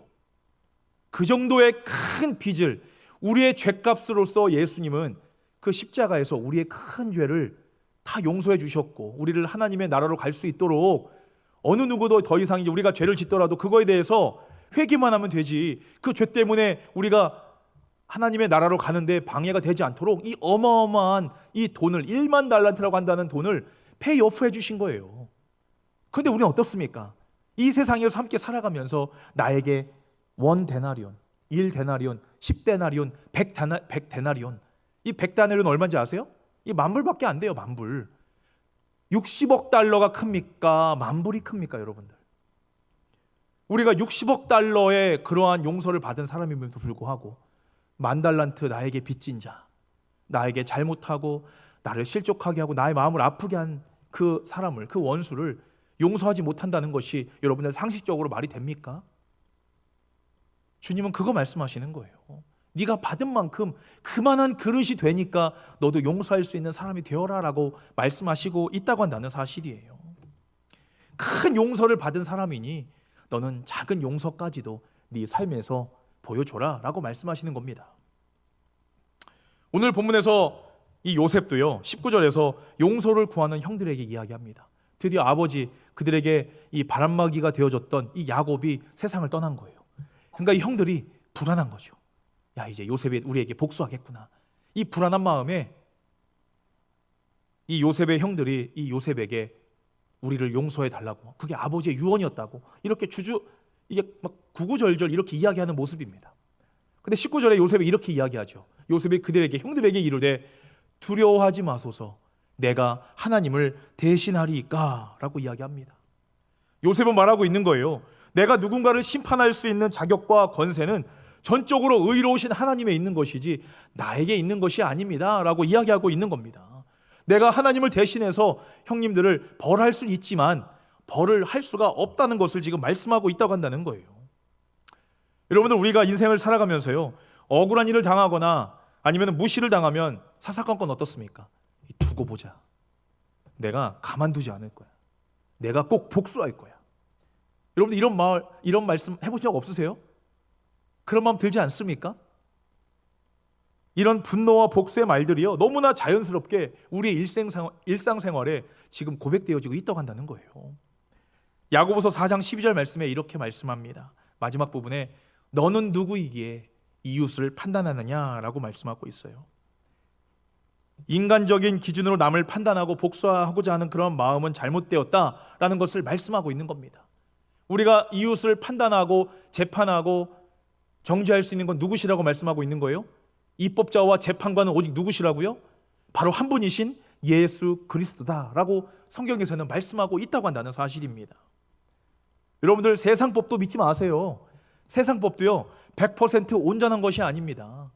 그 정도의 큰 빚을, 우리의 죄값으로서 예수님은 그 십자가에서 우리의 큰 죄를 다 용서해 주셨고, 우리를 하나님의 나라로 갈 수 있도록 어느 누구도 더 이상 이제 우리가 죄를 짓더라도 그거에 대해서 회개만 하면 되지, 그 죄 때문에 우리가 하나님의 나라로 가는데 방해가 되지 않도록 이 어마어마한 이 돈을, 1만 달란트라고 한다는 돈을 페이오프 해주신 거예요. 그런데 우리는 어떻습니까? 이 세상에서 함께 살아가면서 나에게 1데나리온, 1데나리온, 10데나리온, 100데나리온, 이 100데나리온 얼마인지 아세요? 이 만불밖에 안 돼요. 만불. 60억 달러가 큽니까? 만불이 큽니까, 여러분들? 우리가 60억 달러의 그러한 용서를 받은 사람임에도 불구하고 10,000달란트 나에게 빚진 자, 나에게 잘못하고 나를 실족하게 하고 나의 마음을 아프게 한 그 사람을, 그 원수를 용서하지 못한다는 것이 여러분들 상식적으로 말이 됩니까? 주님은 그거 말씀하시는 거예요. 네가 받은 만큼 그만한 그릇이 되니까 너도 용서할 수 있는 사람이 되어라라고 말씀하시고 있다고 한다는 사실이에요. 큰 용서를 받은 사람이니 너는 작은 용서까지도 네 삶에서 보여줘라라고 말씀하시는 겁니다. 오늘 본문에서 이 요셉도요, 19절에서 용서를 구하는 형들에게 이야기합니다. 드디어 아버지, 그들에게 이 바람막이가 되어줬던 이 야곱이 세상을 떠난 거예요. 그러니까 이 형들이 불안한 거죠. 야, 이제 요셉이 우리에게 복수하겠구나. 이 불안한 마음에 이 요셉의 형들이 이 요셉에게 우리를 용서해 달라고, 그게 아버지의 유언이었다고 이렇게 이게 막 구구절절 이렇게 이야기하는 모습입니다. 근데 19절에 요셉이 이렇게 이야기하죠. 요셉이 그들에게, 형들에게 이르되 두려워하지 마소서, 내가 하나님을 대신하리이까 라고 이야기합니다. 요셉은 말하고 있는 거예요. 내가 누군가를 심판할 수 있는 자격과 권세는 전적으로 의로우신 하나님에 있는 것이지 나에게 있는 것이 아닙니다 라고 이야기하고 있는 겁니다. 내가 하나님을 대신해서 형님들을 벌할 수는 있지만 벌을 할 수가 없다는 것을 지금 말씀하고 있다고 한다는 거예요. 여러분들, 우리가 인생을 살아가면서요, 억울한 일을 당하거나 아니면 무시를 당하면 사사건건 어떻습니까? 두고 보자. 내가 가만두지 않을 거야. 내가 꼭 복수할 거야. 여러분들, 이런 말씀 해보신 적 없으세요? 그런 마음 들지 않습니까? 이런 분노와 복수의 말들이요, 너무나 자연스럽게 우리의 일상생활에 지금 고백되어지고 있다고 한다는 거예요. 야고보서 4장 12절 말씀에 이렇게 말씀합니다. 마지막 부분에 너는 누구이기에 이웃을 판단하느냐라고 말씀하고 있어요. 인간적인 기준으로 남을 판단하고 복수하고자 하는 그런 마음은 잘못되었다라는 것을 말씀하고 있는 겁니다. 우리가 이웃을 판단하고 재판하고 정죄할 수 있는 건 누구시라고 말씀하고 있는 거예요? 입법자와 재판관은 오직 누구시라고요? 바로 한 분이신 예수 그리스도다라고 성경에서는 말씀하고 있다고 한다는 사실입니다. 여러분들, 세상 법도 믿지 마세요. 세상 법도요 100% 온전한 것이 아닙니다.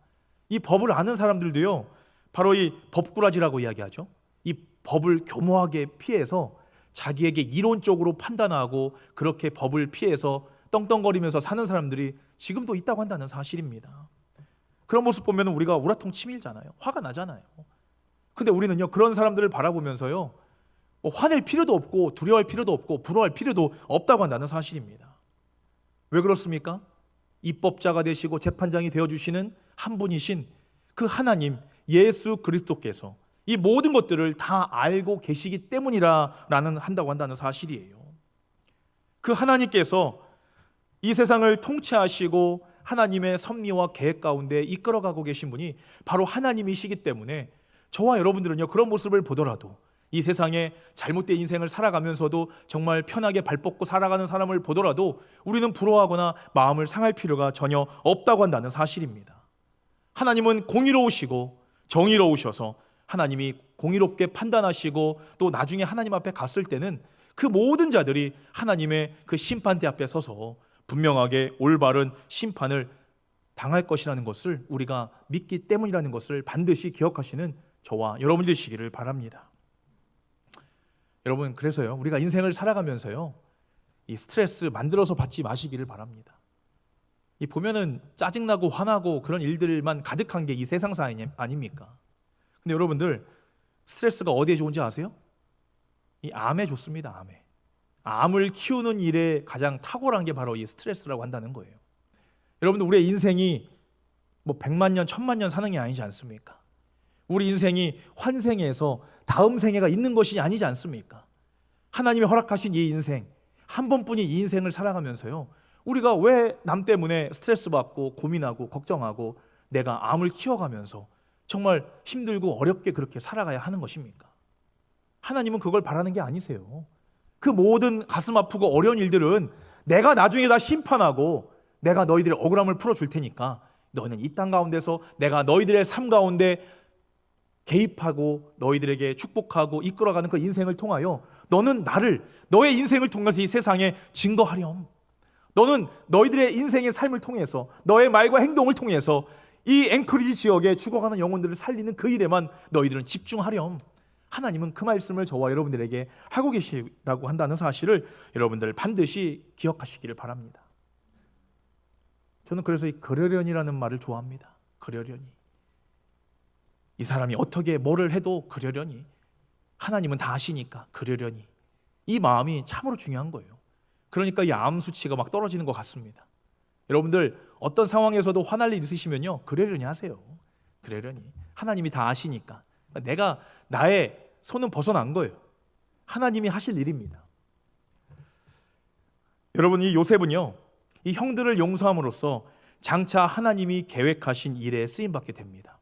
이 법을 아는 사람들도요, 바로 이 법꾸라지라고 이야기하죠. 이 법을 교모하게 피해서 자기에게 이론적으로 판단하고 그렇게 법을 피해서 떵떵거리면서 사는 사람들이 지금도 있다고 한다는 사실입니다. 그런 모습 보면 우리가 우라통 치밀잖아요. 화가 나잖아요. 근데 우리는요, 그런 사람들을 바라보면서요, 화낼 필요도 없고 두려워할 필요도 없고 부러워할 필요도 없다고 한다는 사실입니다. 왜 그렇습니까? 입법자가 되시고 재판장이 되어주시는 한 분이신 그 하나님 예수 그리스도께서 이 모든 것들을 다 알고 계시기 때문이라는 한다고 한다는 사실이에요. 그 하나님께서 이 세상을 통치하시고 하나님의 섭리와 계획 가운데 이끌어가고 계신 분이 바로 하나님이시기 때문에 저와 여러분들은요, 그런 모습을 보더라도, 이 세상에 잘못된 인생을 살아가면서도 정말 편하게 발 뻗고 살아가는 사람을 보더라도 우리는 부러워하거나 마음을 상할 필요가 전혀 없다고 한다는 사실입니다. 하나님은 공의로우시고 정의로우셔서 하나님이 공의롭게 판단하시고 또 나중에 하나님 앞에 갔을 때는 그 모든 자들이 하나님의 그 심판대 앞에 서서 분명하게 올바른 심판을 당할 것이라는 것을 우리가 믿기 때문이라는 것을 반드시 기억하시는 저와 여러분 되시기를 바랍니다. 여러분, 그래서요, 우리가 인생을 살아가면서요, 이 스트레스 만들어서 받지 마시기를 바랍니다. 이 보면은 짜증나고 화나고 그런 일들만 가득한 게 이 세상사 아닙니까? 근데 여러분들, 스트레스가 어디에 좋은지 아세요? 이 암에 좋습니다. 암에. 암을 키우는 일에 가장 탁월한 게 바로 이 스트레스라고 한다는 거예요. 여러분들, 우리의 인생이 뭐 100만 년, 1000만 년 사는 게 아니지 않습니까? 우리 인생이 환생에서 다음 생애가 있는 것이 아니지 않습니까? 하나님이 허락하신 이 인생, 한 번뿐인 이 인생을 살아가면서요, 우리가 왜 남 때문에 스트레스 받고 고민하고 걱정하고 내가 암을 키워가면서 정말 힘들고 어렵게 그렇게 살아가야 하는 것입니까? 하나님은 그걸 바라는 게 아니세요. 그 모든 가슴 아프고 어려운 일들은 내가 나중에 다 심판하고 내가 너희들의 억울함을 풀어줄 테니까 너희는 이 땅 가운데서 내가 너희들의 삶 가운데 개입하고 너희들에게 축복하고 이끌어가는 그 인생을 통하여 너는 너의 인생을 통해서 이 세상에 증거하렴. 너는 너희들의 인생의 삶을 통해서 너의 말과 행동을 통해서 이 앵커리지 지역에 죽어가는 영혼들을 살리는 그 일에만 너희들은 집중하렴. 하나님은 그 말씀을 저와 여러분들에게 하고 계시다고 한다는 사실을 여러분들 반드시 기억하시기를 바랍니다. 저는 그래서 이 그러려니라는 말을 좋아합니다. 그러려니. 이 사람이 어떻게 뭐를 해도 그러려니. 하나님은 다 아시니까 그러려니. 이 마음이 참으로 중요한 거예요. 그러니까 이 암 수치가 막 떨어지는 것 같습니다. 여러분들, 어떤 상황에서도 화날 일 있으시면요, 그러려니 하세요. 그러려니. 하나님이 다 아시니까. 나의 손은 벗어난 거예요. 하나님이 하실 일입니다. 여러분, 이 요셉은요, 이 형들을 용서함으로써 장차 하나님이 계획하신 일에 쓰임받게 됩니다.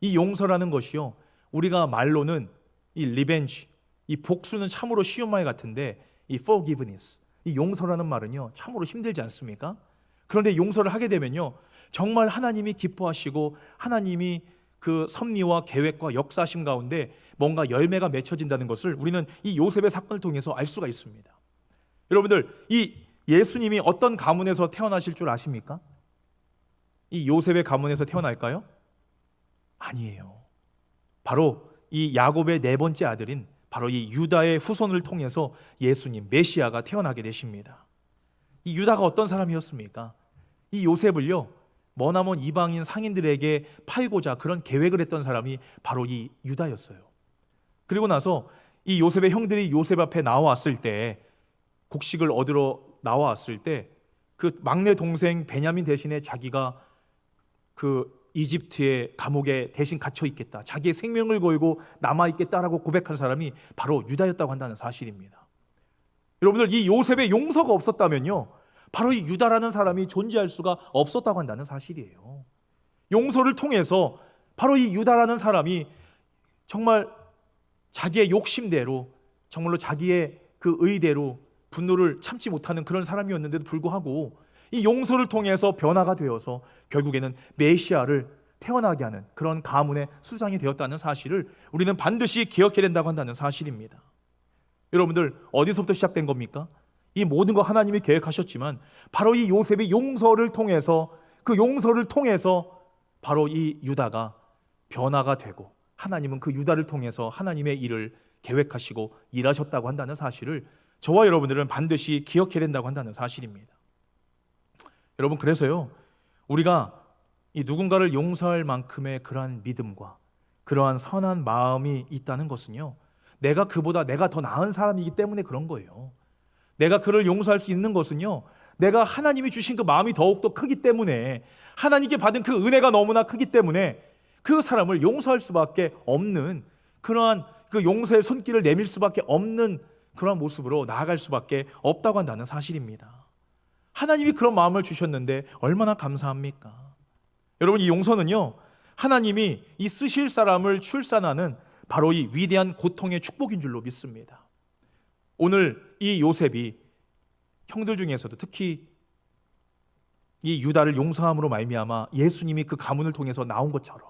이 용서라는 것이요, 우리가 말로는 이 리벤지, 이 복수는 참으로 쉬운 말 같은데 이 forgiveness, 이 용서라는 말은요 참으로 힘들지 않습니까? 그런데 용서를 하게 되면요 정말 하나님이 기뻐하시고 하나님이 그 섭리와 계획과 역사심 가운데 뭔가 열매가 맺혀진다는 것을 우리는 이 요셉의 사건을 통해서 알 수가 있습니다. 여러분들, 이 예수님이 어떤 가문에서 태어나실 줄 아십니까? 이 요셉의 가문에서 태어날까요? 아니에요. 바로 이 야곱의 네 번째 아들인 바로 이 유다의 후손을 통해서 예수님 메시아가 태어나게 되십니다. 이 유다가 어떤 사람이었습니까? 이 요셉을요 머나먼 이방인 상인들에게 팔고자 그런 계획을 했던 사람이 바로 이 유다였어요. 그리고 나서 이 요셉의 형들이 요셉 앞에 나왔을 때, 곡식을 얻으러 나왔을 때 그 막내 동생 베냐민 대신에 자기가 그 이집트의 감옥에 대신 갇혀 있겠다, 자기의 생명을 걸고 남아 있겠다라고 고백한 사람이 바로 유다였다고 한다는 사실입니다. 여러분들, 이 요셉의 용서가 없었다면요 바로 이 유다라는 사람이 존재할 수가 없었다고 한다는 사실이에요. 용서를 통해서 바로 이 유다라는 사람이 정말 자기의 욕심대로, 정말로 자기의 그 의대로 분노를 참지 못하는 그런 사람이었는데도 불구하고 이 용서를 통해서 변화가 되어서 결국에는 메시아를 태어나게 하는 그런 가문의 수장이 되었다는 사실을 우리는 반드시 기억해야 된다고 한다는 사실입니다. 여러분들, 어디서부터 시작된 겁니까? 이 모든 거 하나님이 계획하셨지만 바로 이 요셉의 용서를 통해서, 그 용서를 통해서 바로 이 유다가 변화가 되고 하나님은 그 유다를 통해서 하나님의 일을 계획하시고 일하셨다고 한다는 사실을 저와 여러분들은 반드시 기억해야 된다고 한다는 사실입니다. 여러분, 그래서요 우리가 이 누군가를 용서할 만큼의 그러한 믿음과 그러한 선한 마음이 있다는 것은요 내가 그보다 내가 더 나은 사람이기 때문에 그런 거예요. 내가 그를 용서할 수 있는 것은요 내가 하나님이 주신 그 마음이 더욱더 크기 때문에, 하나님께 받은 그 은혜가 너무나 크기 때문에 그 사람을 용서할 수밖에 없는, 그러한 그 용서의 손길을 내밀 수밖에 없는 그런 모습으로 나아갈 수밖에 없다고 한다는 사실입니다. 하나님이 그런 마음을 주셨는데 얼마나 감사합니까? 여러분, 이 용서는요 하나님이 이 쓰실 사람을 출산하는 바로 이 위대한 고통의 축복인 줄로 믿습니다. 오늘 이 요셉이 형들 중에서도 특히 이 유다를 용서함으로 말미암아 예수님이 그 가문을 통해서 나온 것처럼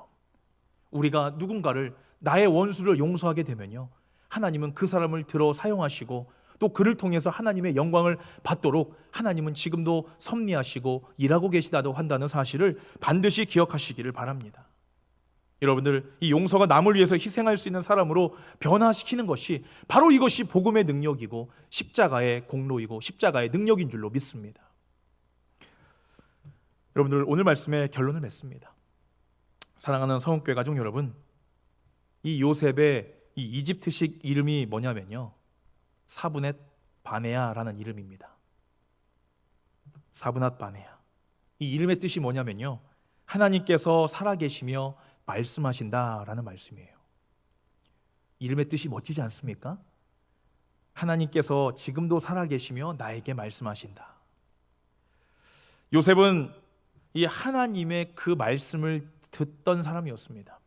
우리가 누군가를, 나의 원수를 용서하게 되면요 하나님은 그 사람을 들어 사용하시고 또 그를 통해서 하나님의 영광을 받도록 하나님은 지금도 섭리하시고 일하고 계시다고 한다는 사실을 반드시 기억하시기를 바랍니다. 여러분들, 이 용서가 남을 위해서 희생할 수 있는 사람으로 변화시키는 것이 바로 이것이 복음의 능력이고 십자가의 공로이고 십자가의 능력인 줄로 믿습니다. 여러분들, 오늘 말씀의 결론을 맺습니다. 사랑하는 서원교회 가족 여러분, 이 요셉의 이 이집트식 이름이 뭐냐면요 사브넷 바네아라는 이름입니다. 사브낫 바네아, 이 이름의 뜻이 뭐냐면요 하나님께서 살아계시며 말씀하신다라는 말씀이에요. 이름의 뜻이 멋지지 않습니까? 하나님께서 지금도 살아계시며 나에게 말씀하신다. 요셉은 이 하나님의 그 말씀을 듣던 사람이었습니다.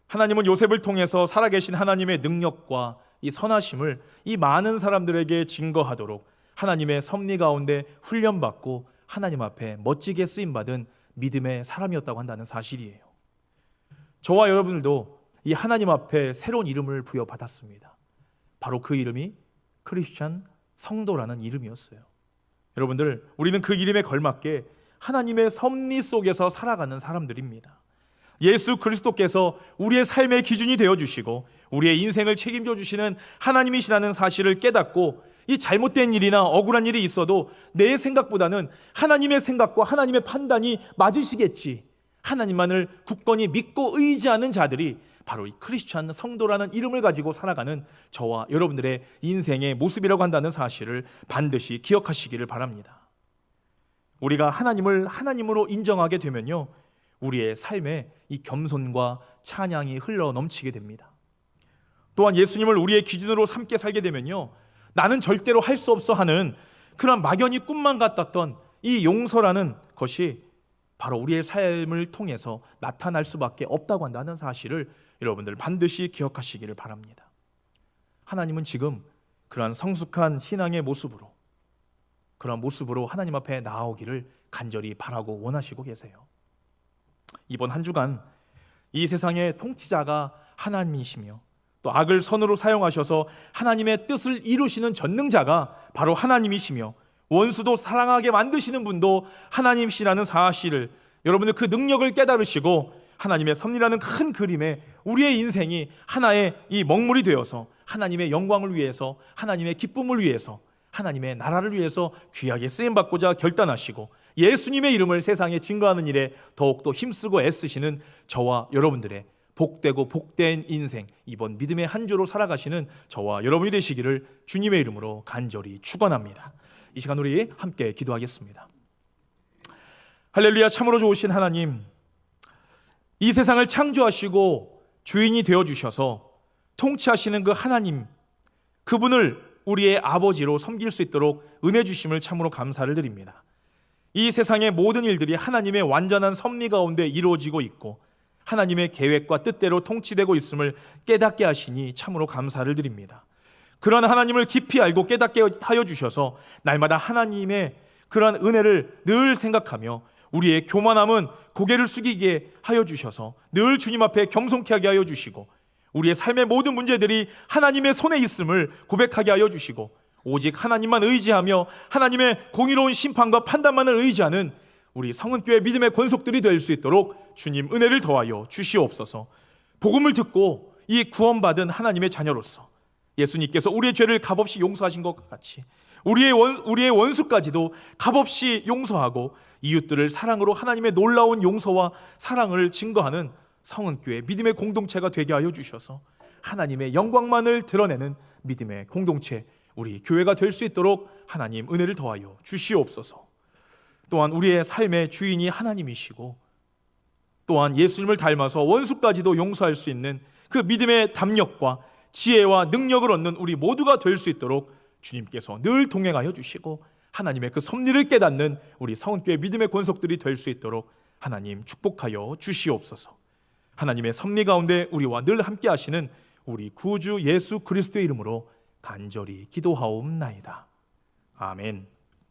하나님은 요셉을 통해서 살아계신 하나님의 능력과 이 선하심을 이 많은 사람들에게 증거하도록 하나님의 섭리 가운데 훈련받고 하나님 앞에 멋지게 쓰임받은 믿음의 사람이었다고 한다는 사실이에요. 저와 여러분들도 이 하나님 앞에 새로운 이름을 부여받았습니다. 바로 그 이름이 크리스찬 성도라는 이름이었어요. 여러분들, 우리는 그 이름에 걸맞게 하나님의 섭리 속에서 살아가는 사람들입니다. 예수 그리스도께서 우리의 삶의 기준이 되어주시고 우리의 인생을 책임져 주시는 하나님이시라는 사실을 깨닫고 이 잘못된 일이나 억울한 일이 있어도 내 생각보다는 하나님의 생각과 하나님의 판단이 맞으시겠지, 하나님만을 굳건히 믿고 의지하는 자들이 바로 이 크리스찬 성도라는 이름을 가지고 살아가는 저와 여러분들의 인생의 모습이라고 한다는 사실을 반드시 기억하시기를 바랍니다. 우리가 하나님을 하나님으로 인정하게 되면요 우리의 삶에 이 겸손과 찬양이 흘러 넘치게 됩니다. 또한 예수님을 우리의 기준으로 삼게 살게 되면요 나는 절대로 할 수 없어 하는 그런 막연히 꿈만 같았던 이 용서라는 것이 바로 우리의 삶을 통해서 나타날 수밖에 없다고 한다는 사실을 여러분들 반드시 기억하시기를 바랍니다. 하나님은 지금 그러한 성숙한 신앙의 모습으로, 그런 모습으로 하나님 앞에 나아오기를 간절히 바라고 원하시고 계세요. 이번 한 주간 이 세상의 통치자가 하나님이시며 또 악을 선으로 사용하셔서 하나님의 뜻을 이루시는 전능자가 바로 하나님이시며 원수도 사랑하게 만드시는 분도 하나님이시라는 사실을, 여러분들 그 능력을 깨달으시고 하나님의 섭리라는 큰 그림에 우리의 인생이 하나의 이 먹물이 되어서 하나님의 영광을 위해서, 하나님의 기쁨을 위해서, 하나님의 나라를 위해서 귀하게 쓰임받고자 결단하시고 예수님의 이름을 세상에 증거하는 일에 더욱더 힘쓰고 애쓰시는 저와 여러분들의 복되고 복된 인생, 이번 믿음의 한 주로 살아가시는 저와 여러분이 되시기를 주님의 이름으로 간절히 축원합니다. 이 시간 우리 함께 기도하겠습니다. 할렐루야. 참으로 좋으신 하나님, 이 세상을 창조하시고 주인이 되어주셔서 통치하시는 그 하나님, 그분을 우리의 아버지로 섬길 수 있도록 은혜 주심을 참으로 감사를 드립니다. 이 세상의 모든 일들이 하나님의 완전한 섭리 가운데 이루어지고 있고 하나님의 계획과 뜻대로 통치되고 있음을 깨닫게 하시니 참으로 감사를 드립니다. 그런 하나님을 깊이 알고 깨닫게 하여 주셔서 날마다 하나님의 그런 은혜를 늘 생각하며 우리의 교만함은 고개를 숙이게 하여 주셔서 늘 주님 앞에 겸손케 하게 하여 주시고 우리의 삶의 모든 문제들이 하나님의 손에 있음을 고백하게 하여 주시고 오직 하나님만 의지하며 하나님의 공의로운 심판과 판단만을 의지하는 우리 성은교회 믿음의 권속들이 될 수 있도록 주님 은혜를 더하여 주시옵소서. 복음을 듣고 이 구원받은 하나님의 자녀로서 예수님께서 우리의 죄를 값없이 용서하신 것 같이 우리의 원수까지도 값없이 용서하고 이웃들을 사랑으로 하나님의 놀라운 용서와 사랑을 증거하는 성은교회 믿음의 공동체가 되게 하여 주셔서 하나님의 영광만을 드러내는 믿음의 공동체, 우리 교회가 될 수 있도록 하나님 은혜를 더하여 주시옵소서. 또한 우리의 삶의 주인이 하나님이시고 또한 예수님을 닮아서 원수까지도 용서할 수 있는 그 믿음의 담력과 지혜와 능력을 얻는 우리 모두가 될 수 있도록 주님께서 늘 동행하여 주시고 하나님의 그 섭리를 깨닫는 우리 성은교회 믿음의 권속들이 될 수 있도록 하나님 축복하여 주시옵소서. 하나님의 섭리 가운데 우리와 늘 함께 하시는 우리 구주 예수 그리스도의 이름으로 간절히 기도하옵나이다. 아멘.